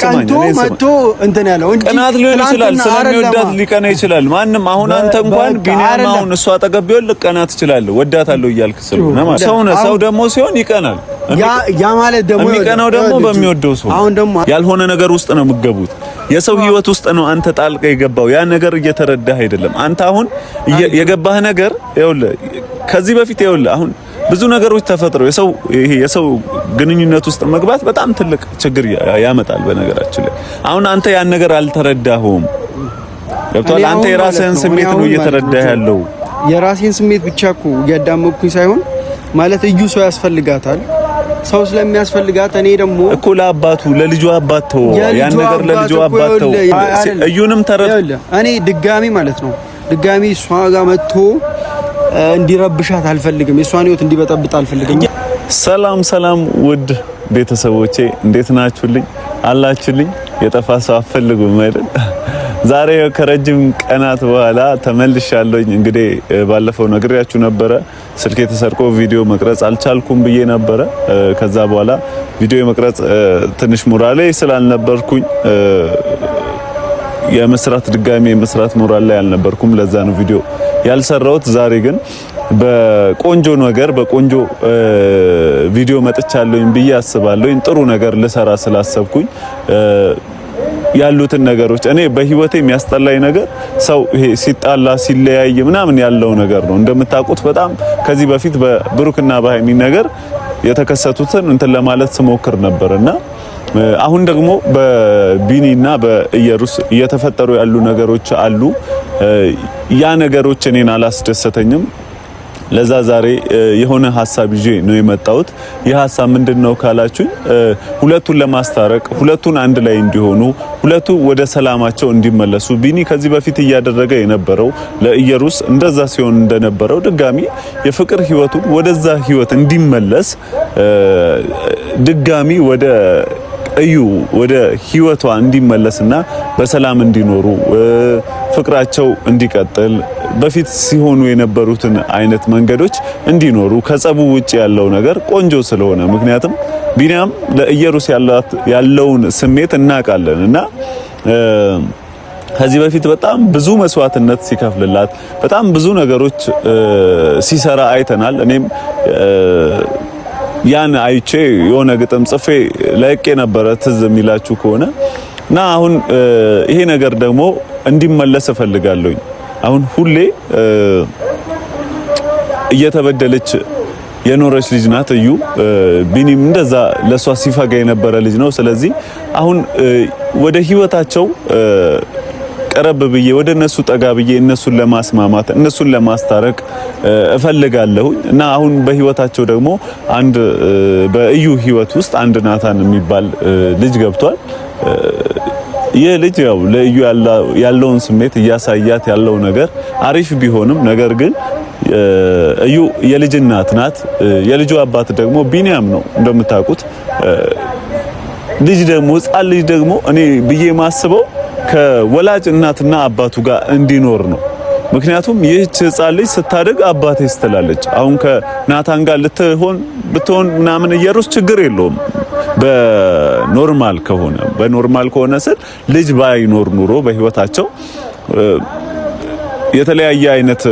ቀንቶ መጥቶ እንትን ያለው እንጂ ቀናት ሊሆን ይችላል። ስለሚወዳት ሊቀና ይችላል። ማንም አሁን አንተ እንኳን ቢኒያም አሁን እሷ አጠገብ ቢሆን ልቀናት ትችላለህ። ወዳታለሁ እያልክ ስለሆነ ማለት ሰው ደግሞ ሲሆን ይቀናል። ያ ማለት ደግሞ የሚቀናው ደግሞ በሚወደው ሰው አሁን ደግሞ ያልሆነ ነገር ውስጥ ነው የምትገቡት። የሰው ህይወት ውስጥ ነው አንተ ጣልቃ የገባው። ያ ነገር እየተረዳህ አይደለም። አንተ አሁን የገባህ ነገር ይኸውልህ፣ ከዚህ በፊት ይኸውልህ አሁን ብዙ ነገሮች ተፈጥረው የሰው ግንኙነት ውስጥ መግባት በጣም ትልቅ ችግር ያመጣል። በነገራችን ላይ አሁን አንተ ያን ነገር አልተረዳኸውም። ገብቶሃል? አንተ የራስህን ስሜት ነው እየተረዳህ ያለው። የራሴን ስሜት ብቻ እኮ እያዳመጥኩኝ ሳይሆን ማለት እዩ ሰው ያስፈልጋታል። ሰው ስለሚያስፈልጋት እኔ ደግሞ እኮ ለአባቱ ለልጁ አባት ተው፣ ያን ነገር ለልጁ አባት ተው። እዩንም ተረዳ። እኔ ድጋሚ ማለት ነው ድጋሚ እሷ ጋር መጥቶ እንዲረብሻት አልፈልግም። የሷን ህይወት እንዲበጠብጥ አልፈልግም። ሰላም ውድ ቤተሰቦቼ እንዴት ናችሁልኝ? አላችሁልኝ? የጠፋ ሰው አፈልጉም አይደል? ዛሬ ከረጅም ቀናት በኋላ ተመልሻለሁኝ። እንግዲህ ባለፈው ነግሬያችሁ ነበረ ስልኬ ተሰርቆ ቪዲዮ መቅረጽ አልቻልኩም ብዬ ነበረ። ከዛ በኋላ ቪዲዮ መቅረጽ ትንሽ ሞራሌ ስላልነበርኩኝ ድጋሚ የመስራት ሞራል ላይ አልነበርኩም። ለዛ ነው ቪዲዮ ያልሰራሁት። ዛሬ ግን በቆንጆ ቪዲዮ መጥቻለሁኝ ብዬ አስባለሁኝ። ጥሩ ነገር ልሰራ ስላሰብኩኝ ያሉትን ነገሮች እኔ በህይወቴ የሚያስጠላኝ ነገር ሰው ይሄ ሲጣላ ሲለያይ ምናምን ያለው ነገር ነው። እንደምታውቁት በጣም ከዚህ በፊት በብሩክና በሃይሚ ነገር የተከሰቱትን እንትን ለማለት ስሞክር ነበርና አሁን ደግሞ በቢኒና በኢየሩስ እየተፈጠሩ ያሉ ነገሮች አሉ። ያ ነገሮች እኔን አላስደሰተኝም። ለዛ ዛሬ የሆነ ሐሳብ ይዤ ነው የመጣሁት። ይህ ሐሳብ ምንድነው ካላችሁኝ ሁለቱን ለማስታረቅ፣ ሁለቱን አንድ ላይ እንዲሆኑ፣ ሁለቱ ወደ ሰላማቸው እንዲመለሱ ቢኒ ከዚህ በፊት እያደረገ የነበረው ለኢየሩስ እንደዛ ሲሆን እንደነበረው ድጋሚ የፍቅር ህይወቱን ወደዛ ህይወት እንዲመለስ ድጋሚ ወደ ህይወቷ እንዲመለስና በሰላም እንዲኖሩ ፍቅራቸው እንዲቀጥል በፊት ሲሆኑ የነበሩትን አይነት መንገዶች እንዲኖሩ ከጸቡ ውጪ ያለው ነገር ቆንጆ ስለሆነ ምክንያቱም ቢኒያም ለኢየሩስ ያለውን ስሜት እናውቃለን እና ከዚህ በፊት በጣም ብዙ መስዋዕትነት ሲከፍልላት በጣም ብዙ ነገሮች ሲሰራ አይተናል። እኔም ያን አይቼ የሆነ ግጥም ጽፌ ለቄ ነበረ ትዝ የሚላችሁ ከሆነ እና አሁን ይሄ ነገር ደግሞ እንዲመለስ እፈልጋለሁ። አሁን ሁሌ እየተበደለች የኖረች ልጅ ናት እዩ። ቢኒም እንደዛ ለሷ ሲፈጋ የነበረ ልጅ ነው። ስለዚህ አሁን ወደ ህይወታቸው ቀረብ ብዬ ወደ እነሱ ጠጋ ብዬ እነሱን ለማስማማት እነሱን ለማስታረቅ እፈልጋለሁ እና አሁን በህይወታቸው ደግሞ አንድ በእዩ ህይወት ውስጥ አንድ ናታን የሚባል ልጅ ገብቷል። ይህ ልጅ ያው ለእዩ ያለውን ስሜት እያሳያት ያለው ነገር አሪፍ ቢሆንም ነገር ግን እዩ የልጅ እናት ናት። የልጁ አባት ደግሞ ቢኒያም ነው እንደምታውቁት። ልጅ ደግሞ ሕፃን ልጅ ደግሞ እኔ ብዬ ማስበው ከወላጅ እናትና አባቱ ጋር እንዲኖር ነው። ምክንያቱም ይህች ሕፃን ልጅ ስታድግ አባቴ ስትላለች። አሁን ከናታን ጋር ብትሆን ምናምን ኢየሩስ ችግር የለውም በኖርማል ከሆነ ስል ልጅ ባይኖር ኑሮ በህይወታቸው የተለያየ አይነት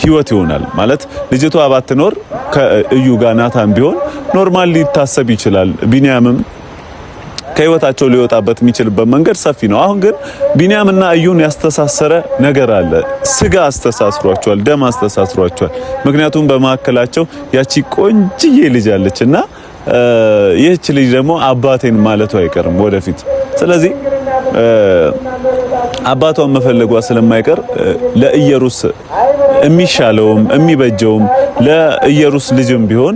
ህይወት ይሆናል ማለት ልጅቷ ባትኖር ከእዩ ጋር ናታን ቢሆን ኖርማል ሊታሰብ ይችላል። ቢኒያምም ከህይወታቸው ሊወጣበት የሚችልበት መንገድ ሰፊ ነው። አሁን ግን ቢኒያምና እዩን ያስተሳሰረ ነገር አለ። ስጋ አስተሳስሯቸዋል፣ ደም አስተሳስሯቸዋል። ምክንያቱም በመካከላቸው ያቺ ቆንጅዬ ልጅ አለችና ይህች ልጅ ደግሞ አባቴን ማለቱ አይቀርም ወደፊት። ስለዚህ አባቷን መፈለጓ ስለማይቀር ለኢየሩስ የሚሻለውም የሚበጀውም ለኢየሩስ ልጅም ቢሆን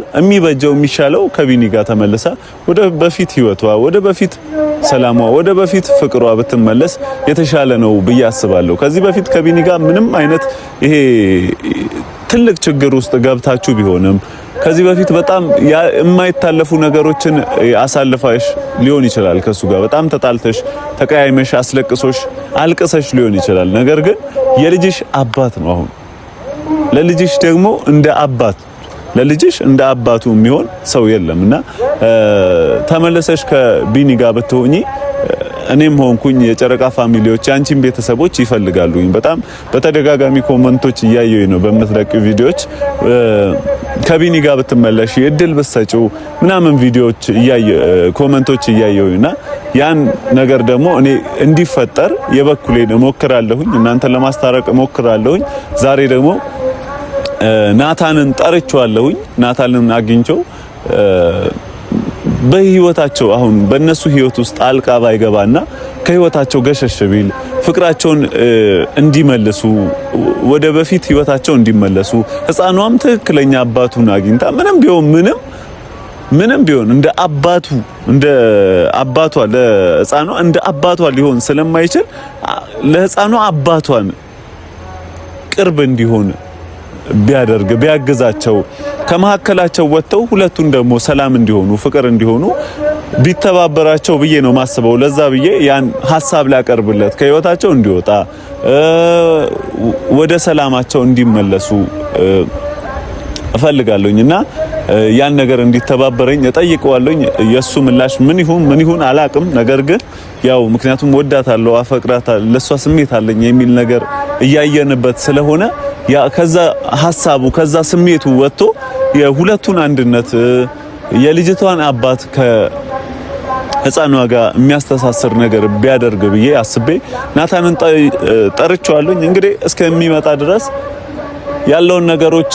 የሚሻለው ከቢኒ ጋር ተመልሳ ወደ በፊት ህይወቷ ወደ በፊት ሰላሟ ወደ በፊት ፍቅሯ ብትመለስ የተሻለ ነው ብዬ አስባለሁ። ከዚህ በፊት ከቢኒ ጋር ምንም አይነት ይሄ ትልቅ ችግር ውስጥ ገብታችሁ ቢሆንም ከዚህ በፊት በጣም የማይታለፉ ነገሮችን አሳልፋሽ ሊሆን ይችላል። ከሱ ጋር በጣም ተጣልተሽ ተቀያይመሽ አስለቅሶሽ አልቅሰሽ ሊሆን ይችላል። ነገር ግን የልጅሽ አባት ነው። አሁን ለልጅሽ ደግሞ እንደ አባት ለልጅሽ እንደ አባቱ የሚሆን ሰው የለምና ተመለሰሽ ከቢኒ ጋር ብትሆኚ እኔም ሆንኩኝ የጨረቃ ፋሚሊዎች አንቺን ቤተሰቦች ይፈልጋሉኝ። በጣም በተደጋጋሚ ኮሜንቶች እያየሁኝ ነው በመትለቂው ቪዲዮዎች ከቢኒ ጋር ብትመለሽ እድል ብትሰጪው ምናምን ቪዲዮዎች ኮሜንቶች እያየሁኝና ያን ነገር ደግሞ እኔ እንዲፈጠር የበኩሌን እሞክራለሁኝ። እናንተን ለማስታረቅ እሞክራለሁኝ። ዛሬ ደግሞ ናታንን ጠርቼዋለሁኝ። ናታንን አግኝቼው በህይወታቸው አሁን በእነሱ ህይወት ውስጥ ጣልቃ ባይገባና ከህይወታቸው ገሸሽ ቢል ፍቅራቸውን እንዲመልሱ ወደ በፊት ህይወታቸው እንዲመለሱ ህፃኗም ትክክለኛ አባቱን አግኝታ ምንም ቢሆን እንደ አባቷ ለህፃኗ እንደ አባቷ ሊሆን ስለማይችል ለህፃኗ አባቷን ቅርብ እንዲሆን ቢያግዛቸው ከመሐከላቸው ወጥተው ሁለቱን ደግሞ ሰላም እንዲሆኑ ፍቅር እንዲሆኑ ቢተባበራቸው ብዬ ነው ማስበው። ለዛ ብዬ ያን ሐሳብ ላቀርብለት ከህይወታቸው እንዲወጣ ወደ ሰላማቸው እንዲመለሱ እፈልጋለሁኝና ያን ነገር እንዲተባበረኝ እጠይቀዋለሁኝ። የሱ ምላሽ ምን ይሁን አላቅም። ነገር ግን ያው ምክንያቱም ወዳታለሁ፣ አፈቅራታለሁ፣ ለሷ ስሜት አለኝ የሚል ነገር እያየንበት ስለሆነ ያ ከዛ ሐሳቡ ከዛ ስሜቱ ወጥቶ የሁለቱን አንድነት የልጅቷን አባት ከህፃኗ ጋር የሚያስተሳስር ነገር ቢያደርግ ብዬ አስቤ ናታንን ጠርቼዋለሁኝ። እንግዲህ እስከሚመጣ ድረስ ያለውን ነገሮች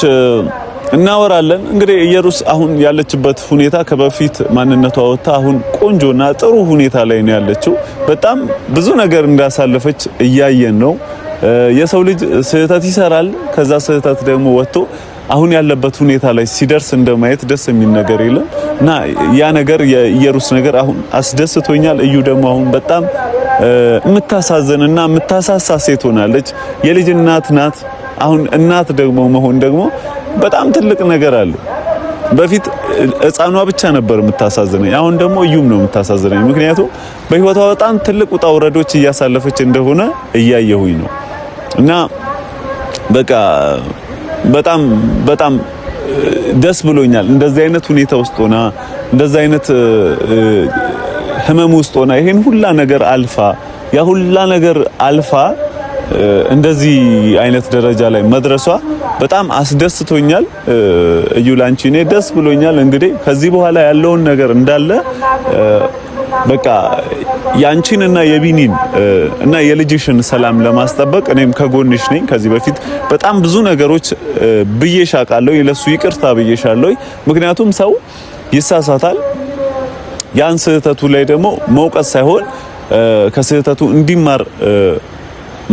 እናወራለን። እንግዲህ ኢየሩስ አሁን ያለችበት ሁኔታ ከበፊት ማንነቷ ወጥታ አሁን ቆንጆና ጥሩ ሁኔታ ላይ ነው ያለችው። በጣም ብዙ ነገር እንዳሳለፈች እያየን ነው። የሰው ልጅ ስህተት ይሰራል። ከዛ ስህተት ደግሞ ወጥቶ አሁን ያለበት ሁኔታ ላይ ሲደርስ እንደማየት ደስ የሚል ነገር የለም እና ያ ነገር የኢየሩስ ነገር አሁን አስደስቶኛል። እዩ ደግሞ አሁን በጣም የምታሳዝንና የምታሳሳ ሴት ሆናለች። የልጅ እናት ናት። አሁን እናት ደግሞ መሆን ደግሞ በጣም ትልቅ ነገር አለ። በፊት ህፃኗ ብቻ ነበር የምታሳዝነኝ፣ አሁን ደግሞ እዩም ነው የምታሳዝነኝ። ምክንያቱም በህይወቷ በጣም ትልቅ ውጣ ውረዶች እያሳለፈች እንደሆነ እያየሁኝ ነው እና በቃ በጣም ደስ ብሎኛል። እንደዚህ አይነት ሁኔታ ውስጥ ሆና እንደዚህ አይነት ህመም ውስጥ ሆና ይሄን ሁላ ነገር አልፋ ያ ሁላ ነገር አልፋ እንደዚህ አይነት ደረጃ ላይ መድረሷ በጣም አስደስቶኛል። እዩ ላንቺ እኔ ደስ ብሎኛል። እንግዲህ ከዚህ በኋላ ያለውን ነገር እንዳለ በቃ ያንቺንና የቢኒን እና የልጅሽን ሰላም ለማስጠበቅ እኔም ከጎንሽ ነኝ። ከዚህ በፊት በጣም ብዙ ነገሮች ብዬሻቃለሁ፣ ለሱ ይቅርታ ብዬሻለሁ። ምክንያቱም ሰው ይሳሳታል። ያን ስህተቱ ላይ ደግሞ መውቀስ ሳይሆን ከስህተቱ እንዲማር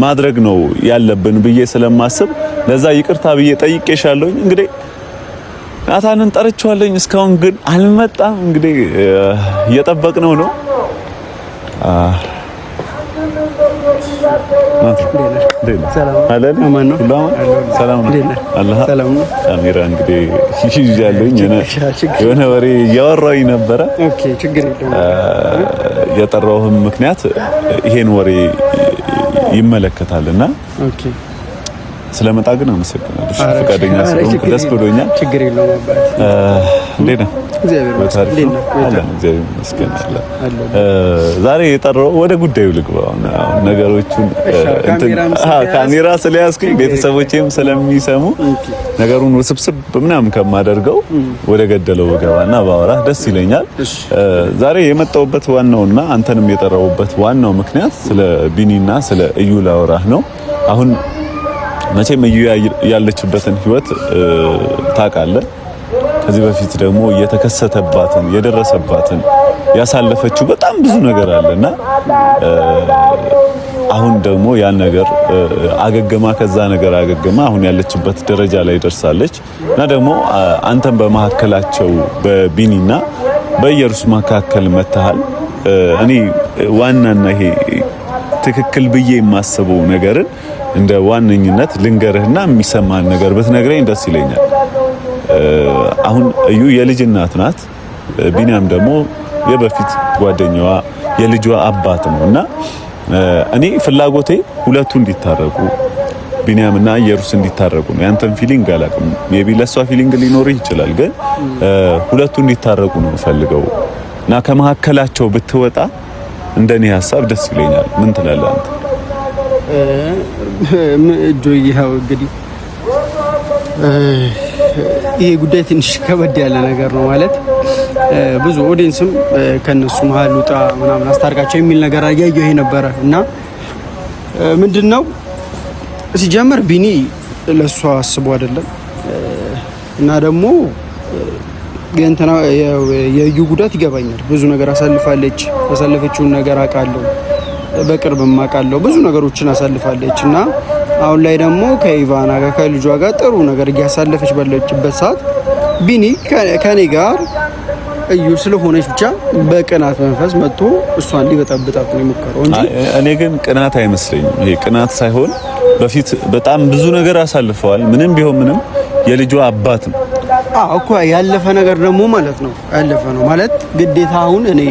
ማድረግ ነው ያለብን ብዬ ስለማስብ ለዛ ይቅርታ ብዬ ጠይቄሻለሁ። እንግዲህ ናታንን ጠርቼዋለሁ፣ እስካሁን ግን አልመጣም። እንግዲህ እየጠበቅነው ነው። ካሜራ እንግዲህ ይዣለሁኝ የሆነ ወሬ እያወራሁኝ ነበረ። የጠራሁህም ምክንያት ይሄን ወሬ ይመለከታልና ስለመጣ ግን አመሰግናለሁ። ፈቃደኛ ስለሆንክ ደስ ብሎኛል። ችግር የለውም አባቴ። እንዴት ነህ? እግዚአብሔር ይመስገን። ዛሬ የጠራው ወደ ጉዳዩ ልግባ። ነገሮቹን ካሜራ ስለያዝኩኝ ቤተሰቦቼም ስለሚሰሙ ነገሩን ውስብስብ ምናምን ከማደርገው ወደ ገደለው ገባና ባወራ ደስ ይለኛል። ዛሬ የመጣሁበት ዋናውና አንተንም የጠራሁበት ዋናው ምክንያት ስለ ቢኒና ስለ እዩ ላወራህ ነው። አሁን መቼም እዩ ያለችበትን ህይወት ታውቃለህ። ከዚህ በፊት ደግሞ የተከሰተባትን የደረሰባትን ያሳለፈችው በጣም ብዙ ነገር አለና አሁን ደግሞ ያን ነገር አገገማ ከዛ ነገር አገገማ አሁን ያለችበት ደረጃ ላይ ደርሳለች እና ደግሞ አንተም በመሐከላቸው በቢኒና በኢየሩስ መካከል መተሃል። እኔ ዋናና ይሄ ትክክል ብዬ የማስበው ነገርን እንደ ዋነኝነት ልንገርህና የሚሰማን ነገር ብትነግረኝ ደስ ይለኛል። አሁን እዩ የልጅ እናት ናት። ቢኒያም ደግሞ የበፊት ጓደኛዋ የልጇ አባት ነውና እኔ ፍላጎቴ ሁለቱ እንዲታረቁ ቢኒያምና ኢየሩስ እንዲታረቁ ነው። ያንተን ፊሊንግ አላውቅም። ሜቢ ለሷ ፊሊንግ ሊኖርህ ይችላል፣ ግን ሁለቱ እንዲታረቁ ነው ፈልገው እና ከመሀከላቸው ብትወጣ እንደኔ ሐሳብ ደስ ይለኛል። ምን ትላለህ አንተ? ያው እንግዲህ ይሄ ጉዳይ ትንሽ ከበድ ያለ ነገር ነው ማለት ብዙ ኦዲየንስም ከነሱ መሀል ውጣ ምናምን አስታርቃቸው የሚል ነገር አያየሁ ነበረ እና ምንድነው ሲጀመር ቢኒ ለሷ አስቦ አይደለም እና ደግሞ የእንትና የዩ ጉዳት ይገባኛል። ብዙ ነገር አሳልፋለች። ያሳለፈችውን ነገር አውቃለሁ፣ በቅርብም አውቃለሁ። ብዙ ነገሮችን አሳልፋለች እና አሁን ላይ ደግሞ ከኢቫና ጋር ከልጇ ጋር ጥሩ ነገር እያሳለፈች ባለችበት ሰዓት ቢኒ ከኔ ጋር እዩ ስለሆነች ብቻ በቅናት መንፈስ መጥቶ እሷን ሊበጠብጣት ነው የሞከረው እንጂ እኔ ግን ቅናት አይመስለኝም። ይሄ ቅናት ሳይሆን በፊት በጣም ብዙ ነገር አሳልፈዋል። ምንም ቢሆን ምንም የልጇ አባት ነው እኮ ያለፈ ነገር ደግሞ ማለት ነው ያለፈ ነው ማለት ግዴታ አሁን እኔ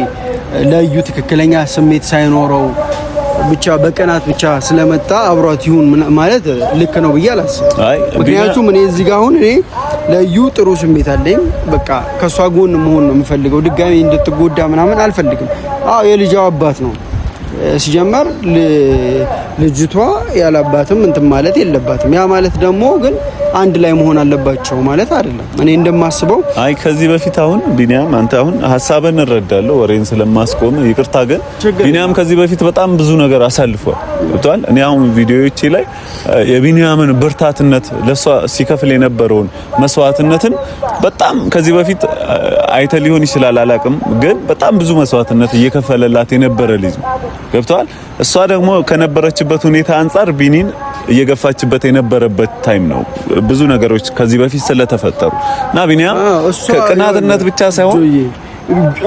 ለዩ ትክክለኛ ስሜት ሳይኖረው ብቻ በቀናት ብቻ ስለመጣ አብሯት ይሁን ማለት ልክ ነው ብዬ አላስብም። ምክንያቱም እኔ እዚህ ጋር አሁን እኔ ለዩ ጥሩ ስሜት አለኝ። በቃ ከሷ ጎን መሆን ነው የምፈልገው። ድጋሚ እንድትጎዳ ምናምን አልፈልግም። የልጇ አባት ነው ሲጀመር ልጅቷ ያላባትም እንትን ማለት የለባትም። ያ ማለት ደግሞ ግን አንድ ላይ መሆን አለባቸው ማለት አይደለም። እኔ እንደማስበው ከዚህ በፊት አሁን ቢኒያም አንተ አሁን ሐሳብን እረዳለሁ ወሬን ስለማስቆም ይቅርታ፣ ግን ቢኒያም ከዚህ በፊት በጣም ብዙ ነገር አሳልፏል ብቷል። እኔ አሁን ቪዲዮዎቼ ላይ የቢኒያምን ብርታትነት ለሷ ሲከፍል የነበረውን መስዋዕትነትን በጣም ከዚህ በፊት አይተ ሊሆን ይችላል አላቅም፣ ግን በጣም ብዙ መስዋዕትነት እየከፈለላት የነበረ ልጅ ገብቷል። እሷ ደግሞ ከነበረችበት ሁኔታ አንፃር ቢኒን እየገፋችበት የነበረበት ታይም ነው። ብዙ ነገሮች ከዚህ በፊት ስለተፈጠሩ እና ቢኒያም ከቅናትነት ብቻ ሳይሆን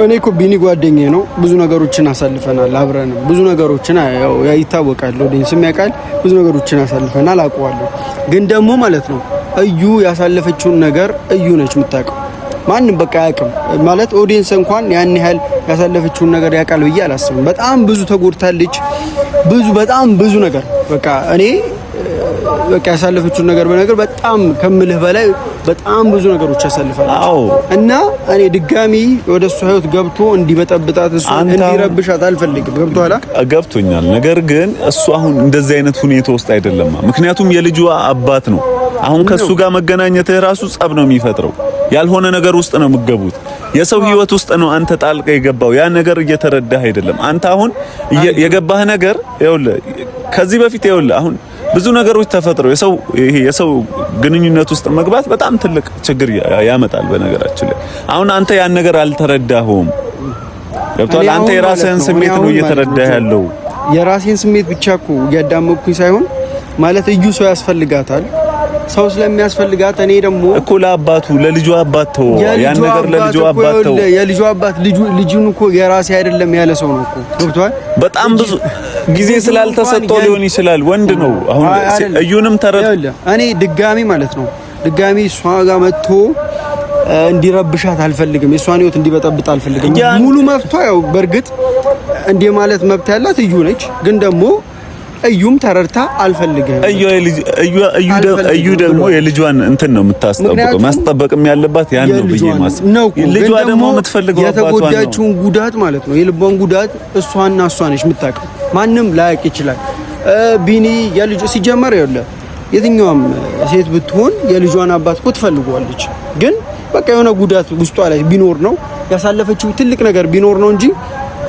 እኔ እኮ ቢኒ ጓደኛዬ ነው። ብዙ ነገሮችን አሳልፈናል አብረን። ብዙ ነገሮችን ያው ይታወቃል፣ ኦዲየንስም ያውቃል። ብዙ ነገሮችን አሳልፈናል አውቀዋለሁ። ግን ደግሞ ማለት ነው እዩ ያሳለፈችውን ነገር እዩ ነች የምታውቀው። ማንም በቃ ያውቅም ማለት ኦዲየንስ እንኳን ያን ያህል ያሳለፈችውን ነገር ያውቃል ብዬ አላስብም። በጣም ብዙ ተጎድታለች። በጣም ብዙ ነገር በቃ እኔ በቃ ያሳለፈችውን ነገር በነገር በጣም ከምልህ በላይ በጣም ብዙ ነገሮች ያሳልፋለች እና እኔ ድጋሚ ወደሱ ህይወት ገብቶ እንዲበጠብጣት እሱ እንዲረብሻት አልፈልግም። ገብቶኛል። ነገር ግን እሱ አሁን እንደዚህ አይነት ሁኔታ ውስጥ አይደለም። ምክንያቱም የልጇ አባት ነው። አሁን ከሱ ጋር መገናኘት ራሱ ጸብ ነው የሚፈጥረው። ያልሆነ ነገር ውስጥ ነው የምትገቡት። የሰው ህይወት ውስጥ ነው አንተ ጣልቃ የገባው። ያ ነገር እየተረዳህ አይደለም። አንተ አሁን የገባህ ነገር ይኸውልህ፣ ከዚህ በፊት ይኸውልህ አሁን ብዙ ነገሮች ተፈጥረው የሰው ግንኙነት ውስጥ መግባት በጣም ትልቅ ችግር ያመጣል። በነገራችን ላይ አሁን አንተ ያን ነገር አልተረዳኸውም። ገብቶሃል? አንተ የራስህን ስሜት ነው እየተረዳህ ያለው። የራሴን ስሜት ብቻ እኮ እያዳመጥኩኝ ሳይሆን ማለት እዩ ሰው ያስፈልጋታል። ሰው ስለሚያስፈልጋት እኔ ደግሞ እኮ ለአባቱ ለልጁ አባት ተው ያን ነገር ለልጁ አባት ተው። የልጁ አባት ልጁን እኮ የራሴ አይደለም ያለ ሰው ነው እኮ ገብቷል። በጣም ብዙ ጊዜ ስላልተሰጠው ሊሆን ይችላል። ወንድ ነው። አሁን እዩንም እኔ ድጋሚ ማለት ነው ድጋሚ እሷ ጋር መጥቶ እንዲረብሻት አልፈልግም። የሷን ህይወት እንዲበጠብጥ አልፈልግም። ሙሉ መብቷ ያው በርግጥ እንደ ማለት መብት ያላት እዩ ነች። ግን ደግሞ እዩም ተረድታ አልፈልግም። እዩ ደግሞ የልጇን እንትን ነው የምታስጠብቀው። ማስጠበቅም ያለባት ያን ነው ብዬ ማስብ። ልጇ ደግሞ የምትፈልገው የተጎዳችውን ጉዳት ማለት ነው የልቧን ጉዳት እሷና እሷ ነች የምታውቀው። ማንም ላያውቅ ይችላል። ቢኒ የልጁ ሲጀመር ይኸውልህ የትኛውም ሴት ብትሆን የልጇን አባት እኮ ትፈልገዋለች። ግን በቃ የሆነ ጉዳት ውስጧ ላይ ቢኖር ነው ያሳለፈችው ትልቅ ነገር ቢኖር ነው እንጂ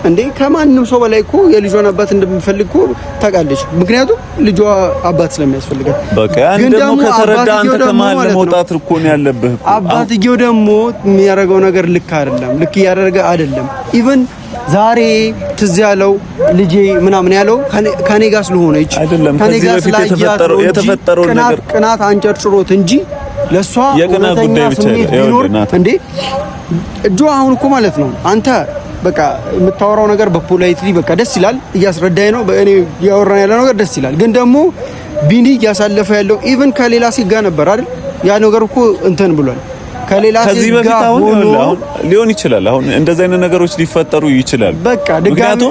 እንዴ ከማንም ሰው በላይ እኮ የልጇን አባት እንደምፈልግ እኮ ታውቃለች። ምክንያቱም ልጇ አባት ስለሚያስፈልጋት። በቃ ያን ደግሞ ከተረዳ አንተ ከመሀል ለመውጣት እኮ ነው ያለብህ እኮ። አባትየው ደግሞ የሚያደርገው ነገር ልክ አይደለም፣ ልክ እያደረገ አይደለም። ኢቭን ዛሬ ትዝ ያለው ልጄ ምናምን ያለው ከኔ ጋር ስለሆነች ከኔ ጋር የተፈጠረው ነገር ቅናት አንጨርጭሮት እንጂ ለሷ የቅናት ጉዳይ ብቻ ነው እንዴ እጆ አሁን እኮ ማለት ነው አንተ በቃ የምታወራው ነገር በፖላይትሊ በቃ ደስ ይላል፣ እያስረዳኝ ነው። እኔ ያወራን ያለው ነገር ደስ ይላል። ግን ደግሞ ቢኒ እያሳለፈ ያለው ኢቭን ከሌላ ሴት ጋር ነበር አይደል? ያ ነገር እኮ እንትን ብሏል። ከሌላ ሴት ጋር አሁን ሊሆን ይችላል። አሁን እንደዚህ አይነት ነገሮች ሊፈጠሩ ይችላል። በቃ ድጋሚ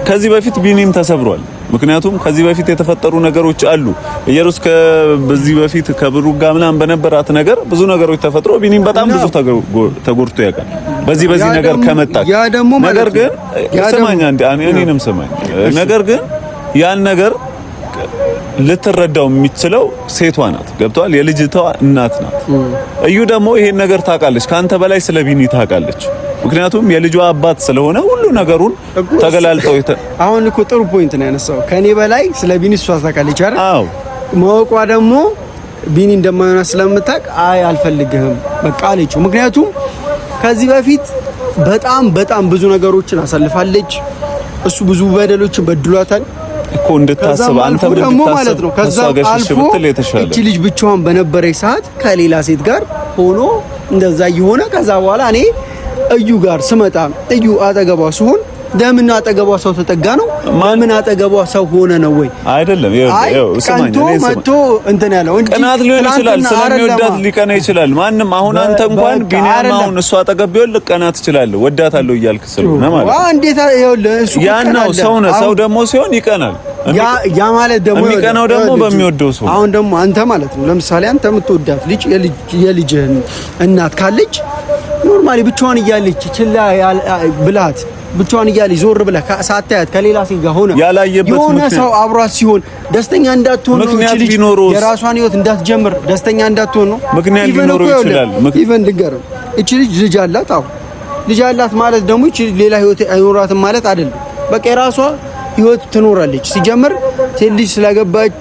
ከዚህ በፊት ቢኒም ተሰብሯል። ምክንያቱም ከዚህ በፊት የተፈጠሩ ነገሮች አሉ። ኢየሩስ በዚህ በፊት ከብሩ ጋር ምናምን በነበራት ነገር ብዙ ነገሮች ተፈጥሮ ቢኒም በጣም ብዙ ተጎድቶ ያውቃል። በዚህ ነገር ከመጣች ነገር ግን ሰማኛ እኔንም ሰማኝ። ነገር ግን ያን ነገር ልትረዳው የሚችለው ሴቷ ናት። ገብቷል? የልጅቷ እናት ናት። እዩ ደግሞ ይሄን ነገር ታውቃለች። ካንተ በላይ ስለ ቢኒ ታውቃለች። ምክንያቱም የልጇ አባት ስለሆነ ሁሉ ነገሩን ተገላልጠው አሁን እኮ ጥሩ ፖይንት ነው ያነሳው። ከኔ በላይ ስለ ቢኒ እሷ ታውቃለች አይደል? አዎ። ማወቋ ደግሞ ቢኒ እንደማይሆን ስለምታውቅ አይ አልፈልግህም በቃ አለችው። ምክንያቱም ከዚህ በፊት በጣም ብዙ ነገሮችን አሳልፋለች። እሱ ብዙ በደሎችን በድሏታል እኮ እንድታስብ አንተ ደግሞ ማለት ነው። ከዛ አልፎ እቺ ልጅ ብቻዋን በነበረች ሰዓት ከሌላ ሴት ጋር ሆኖ እንደዛ ይሆነ። ከዛ በኋላ እኔ እዩ ጋር ስመጣ እዩ አጠገቧ ሲሆን ለምን አጠገቧ ሰው ተጠጋ ነው? ለምን አጠገቧ ሰው ሆነ ነው ወይ? አይደለም። ይኸው ስማኝ፣ መጥቶ እንትን ያለው እንጂ ቅናት ሊሆን ይችላል። ስለሚወዳት ሊቀና ይችላል። ማንም አሁን አንተ እንኳን ቢኒያም አሁን እሷ አጠገብ ቢሆን ልቀና ትችላለህ። ወዳታለሁ እያልክ ስለሆነ ማለት ነው። እንዴት ይኸውልህ፣ እሱ ያናው ሰው ነው። ሰው ደግሞ ሲሆን ይቀናል። ያ ማለት ደግሞ የሚቀናው ደግሞ በሚወደው ሰው። አሁን ደግሞ አንተ ማለት ነው ለምሳሌ አንተ የምትወዳት ልጅ የልጅህን እናት ካለች ኖርማሊ ብቻዋን እያለች ችላ ብላት ብቻዋን እያለች ዞር ብለህ ሳታያት ከሌላ ሴት ጋር ሆነ የሆነ ሰው አብሯት ሲሆን ደስተኛ እንዳትሆን ነው። እቺ ልጅ የራሷን ህይወት እንዳትጀምር ደስተኛ እንዳትሆን ነው። ምክንያት ሊኖረው ይችላል። ኢቨን ድንገርም እቺ ልጅ አላት። አዎ ልጅ አላት ማለት ደግሞ እቺ ሌላ ህይወት አይኖራትም ማለት አይደለም። በቃ የራሷ ህይወት ትኖራለች። ሲጀምር ሴት ልጅ ስለገባች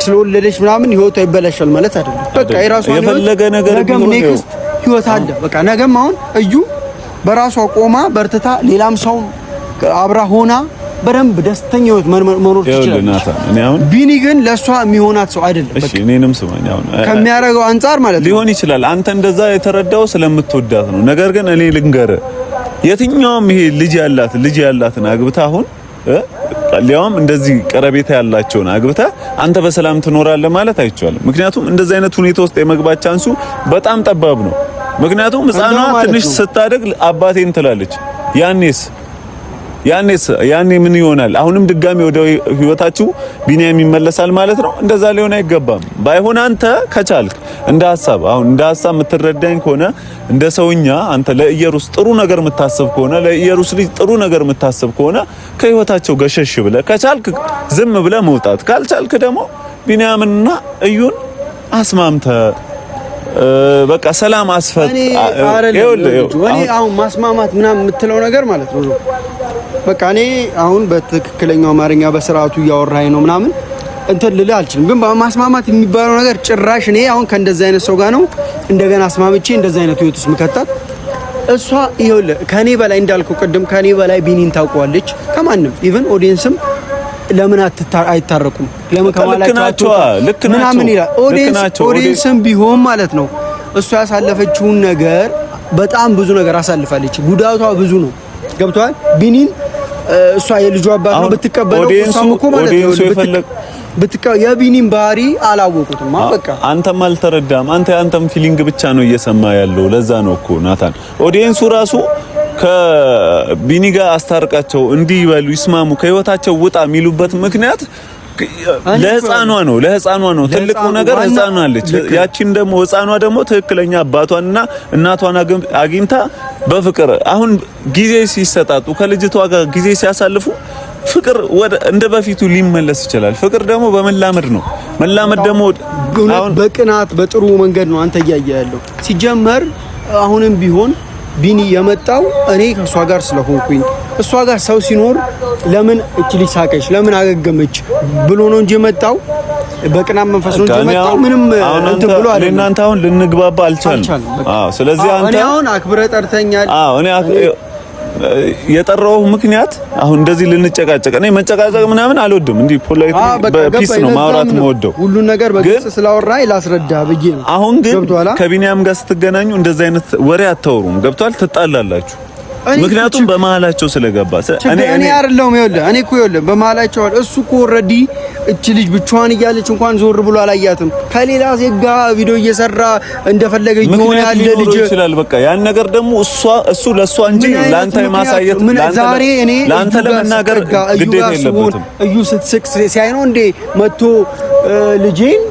ስለወለደች ምናምን ህይወቷ ይበላሻል ማለት አይደለም። በቃ የራሷ የፈለገ ነገር ቢሆን ህይወት አለ። በቃ ነገም አሁን እዩ በራሷ ቆማ በርትታ ሌላም ሰው አብራ ሆና በደንብ ደስተኛ ህይወት መኖር ትችላለች። ቢኒ ግን ለሷ የሚሆናት ሰው አይደለም። እሺ እኔንም ስማኝ፣ አሁን ከሚያደርገው አንፃር ማለት ሊሆን ይችላል አንተ እንደዛ የተረዳው ስለምትወዳት ነው። ነገር ግን እኔ ልንገርህ፣ የትኛውም ይሄ ልጅ ያላትን አግብታ አሁን ሊያውም እንደዚህ ቀረቤታ ያላቸውን አግብታ አንተ በሰላም ትኖራለህ ማለት አይቻልም። ምክንያቱም እንደዚህ አይነት ሁኔታ ውስጥ የመግባት ቻንሱ በጣም ጠባብ ነው። ምክንያቱም ህፃኗ ትንሽ ስታደግ አባቴን ትላለች። ያኔ ምን ይሆናል? አሁንም ድጋሚ ወደ ህይወታችሁ ቢኒያም ይመለሳል ማለት ነው። እንደዛ ሊሆን አይገባም። ባይሆን አንተ ከቻልክ እንደ ሐሳብ የምትረዳኝ ከሆነ እንደ ሰውኛ አንተ ለኢየሩስ ጥሩ ነገር የምታስብ ከሆነ ለኢየሩስ ልጅ ጥሩ ነገር የምታስብ ከሆነ ከህይወታቸው ገሸሽ ብለህ ከቻልክ ዝም ብለህ መውጣት፣ ካልቻልክ ደግሞ ቢኒያምንና እዩን አስማምተህ በቃ ሰላም አስፈጥ። እኔ አሁን ማስማማት ምናምን የምትለው ነገር ማለት ነው በቃ እኔ አሁን በትክክለኛው አማርኛ በስርዓቱ እያወራኝ ነው ምናምን እንትን ልልህ አልችልም። ግን በማስማማት የሚባለው ነገር ጭራሽ እኔ አሁን ከእንደዚህ አይነት ሰው ጋር ነው እንደገና አስማምቼ እንደዚህ አይነት ህይወት ውስጥ ምከታት። እሷ ይኸውልህ ከኔ በላይ እንዳልኩ ቅድም ከኔ በላይ ቢኒን ታውቀዋለች ከማንም ኢቭን ኦዲየንስም ለምን አይታረቁም? ለምን ከማላቸው ልክ ናቸው ይላል ኦዲየንስም ቢሆን ማለት ነው። እሷ ያሳለፈችውን ነገር በጣም ብዙ ነገር አሳልፋለች። ጉዳቷ ብዙ ነው። ገብቷል? ቢኒን እሷ የልጇ አባት ነው ብትቀበለው እሷም እኮ ማለት ነው የቢኒን ባህሪ አላወቁትም። በቃ አንተም አልተረዳም። አንተም ፊሊንግ ብቻ ነው እየሰማ ያለው። ለዛ ነው እኮ ናታን ኦዲየንሱ ራሱ ከቢኒ ጋር አስታርቃቸው እንዲበሉ ይስማሙ ከህይወታቸው ውጣ የሚሉበት ምክንያት ለህፃኗ ነው። ትልቁ ነገር ህፃኗ አለች። ያቺን ደግሞ ህፃኗ ደግሞ ትክክለኛ አባቷንና እናቷን አግኝታ በፍቅር አሁን ጊዜ ሲሰጣጡ ከልጅቷ ጋር ጊዜ ሲያሳልፉ ፍቅር እንደ በፊቱ ሊመለስ ይችላል። ፍቅር ደግሞ በመላመድ ነው። መላመድ ደግሞ አሁን በቅናት በጥሩ መንገድ ነው አንተ እያየህ ያለው። ሲጀመር አሁንም ቢሆን ቢኒ የመጣው እኔ ከሷ ጋር ስለሆንኩኝ እሷ ጋር ሰው ሲኖር ለምን እቺ ልጅ ሳቀች ለምን አገገመች ብሎ ነው እንጂ የመጣው በቅናት መንፈስ ነው እንጂ የመጣው ምንም እንትን ብሎ አይደለም። እናንተ አሁን ልንግባባ አልቻልንም። ስለዚህ አንተ እኔ አሁን አክብረ ጠርተኛል። እኔ የጠራው ምክንያት አሁን እንደዚህ ልንጨቃጨቅ እኔ መጨቃጨቅ ምናምን አልወድም። እንዲህ ፖላይት በፒስ ነው ማውራት የምወደው። ሁሉን ነገር በግልጽ ስላወራኝ ላስረዳ ብዬ ነው። አሁን ግን ከቢኒያም ጋር ስትገናኙ እንደዚህ አይነት ወሬ አታወሩም። ገብቷል? ትጣላላችሁ። ምክንያቱም በመሃላቸው ስለገባ እኔ አይደለሁም ይኸውልህ እኔ እኮ ይኸውልህ በመሃላቸው እሱ እኮ ኦልሬዲ እቺ ልጅ ብቻዋን እያለች እንኳን ዞር ብሎ አላያትም። ከሌላ ዜጋ ቪዲዮ እየሰራ እንደፈለገ ይሆናል ልጅ ይችላል። በቃ ያን ነገር ደግሞ እሱ ለሷ እንጂ ላንተ ማሳየት ላንተ ለመናገር ግዴታ የለበትም። እዩ ስትስቅ ሲያይ ነው እንዴ መጥቶ ልጄን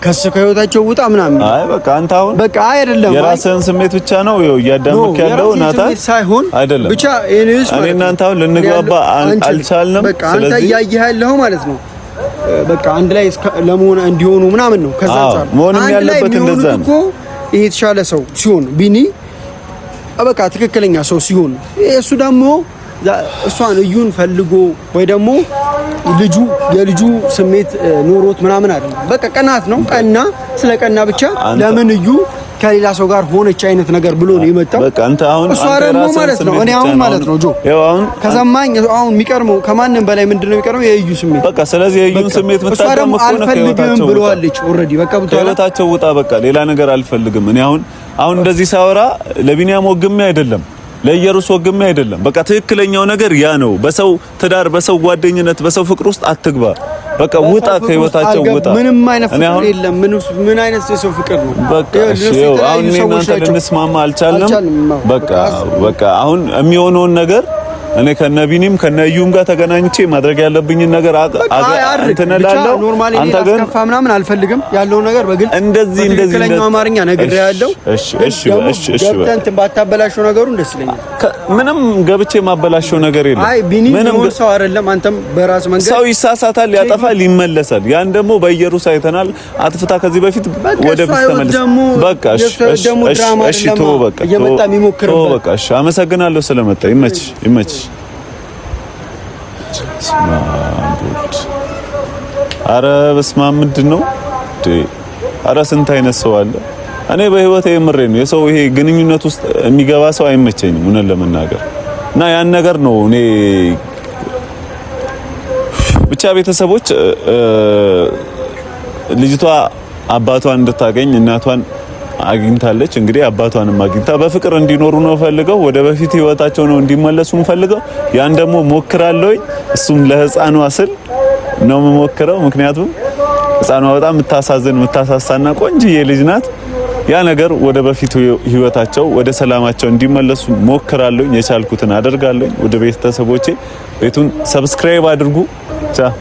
ከህይወታቸው ውጣ ምናምን። አይ በቃ አንተ አሁን በቃ አይደለም የራስህን ስሜት ብቻ ነው እያዳመክ ያለው ናታ ሳይሆን አይደለም ብቻ እኔ እናንተ አሁን ልንግባባ አልቻልንም። በቃ አንተ እያየህ ያለው ማለት ነው በቃ አንድ ላይ ለመሆን እንዲሆኑ ምናምን ነው። ከዛ አንፃር መሆንም ያለበት እንደዛ ነው እኮ ይሄ የተሻለ ሰው ሲሆን ቢኒ በቃ ትክክለኛ ሰው ሲሆን እሱ ደግሞ እሷን እዩን ፈልጎ ወይ ደግሞ የልጁ ስሜት ኖሮት ምናምን አይደለም። በቃ ቀናት ነው ቀና ስለቀና ብቻ ለምን እዩ ከሌላ ሰው ጋር ሆነች አይነት ነገር ብሎ ነው የመጣው። በቃ አንተ አሁን እሱ አረሞ ማለት ነው እኔ አሁን ማለት ነው ጆ አሁን ከሰማኝ አሁን የሚቀርመው ከማንም በላይ ምንድነው የሚቀርመው የእዩ ስሜት። በቃ ስለዚህ የእዩን ስሜት መታደም እኮ ነው አልፈልግም ብለዋለች ኦሬዲ በቃ ከህይወታቸው ውጣ በቃ ሌላ ነገር አልፈልግም። እኔ አሁን እንደዚህ ሳወራ ለቢኒያም ወግሜ አይደለም ለኢየሩስ ወግሜ አይደለም። በቃ ትክክለኛው ነገር ያ ነው። በሰው ትዳር፣ በሰው ጓደኝነት፣ በሰው ፍቅር ውስጥ አትግባ። በቃ ውጣ ከህይወታቸው ውጣ። ምንም አይነት ፍቅር የለም። ምን አይነት የሰው ፍቅር ነው? በቃ እሺ አሁን እናንተ ልንስማማ አልቻልንም። በቃ አሁን የሚሆነውን ነገር እኔ ከነቢኒም ከነዩም ጋር ተገናኝቼ ማድረግ ያለብኝን ነገር አንተነላለሁ። አንተ ግን አስከፋ ምናምን አልፈልግም ያለው ነገር በግልጽ እንደዚህ ትክክለኛው አማርኛ ነገር ያለው እሺ ገብተን ባታበላሽው ነገሩ ደስ ይለኛል። ምንም ገብቼ ማበላሽው ነገር የለም። አይ ቢኒ ምንም ሰው አይደለም። አንተም በራስ መንገድ ሰው ይሳሳታል፣ ያጠፋል፣ ይመለሳል። ያን ደግሞ በኢየሩስ አይተናል። አጥፍታ ከዚህ በፊት ወደ ፊት ተመለሰ። በቃ እሺ ተው በቃ እየመጣ የሚሞክርበት በቃ እሺ አመሰግናለሁ ስለመጣ ይመች አረ በስመ አብ ምንድን ነው? አረ ስንት አይነት ሰው አለ። እኔ በህይወቴ የምሬ ነው የሰው ይሄ ግንኙነት ውስጥ የሚገባ ሰው አይመቸኝም እውነት ለመናገር እና ያን ነገር ነው እኔ ብቻ ቤተሰቦች ልጅቷ አባቷን እንድታገኝ እናቷን አግኝታለች። እንግዲህ አባቷንም አግኝታ በፍቅር እንዲኖሩ ነው ፈልገው ወደ በፊት ህይወታቸው ነው እንዲመለሱ ፈልገው ያን ደግሞ ሞክራለሁ። እሱም ለህፃኗ ስል ነው የምሞክረው። ምክንያቱም ህፃኗ በጣም የምታሳሳና ቆንጆዬ ልጅ ናት። ያ ነገር ወደ በፊት ህይወታቸው ወደ ሰላማቸው እንዲመለሱ ሞክራለሁ። የቻልኩትን አደርጋለሁ። ወደ ቤተሰቦቼ ቤቱን ሰብስክራይብ አድርጉ። ቻው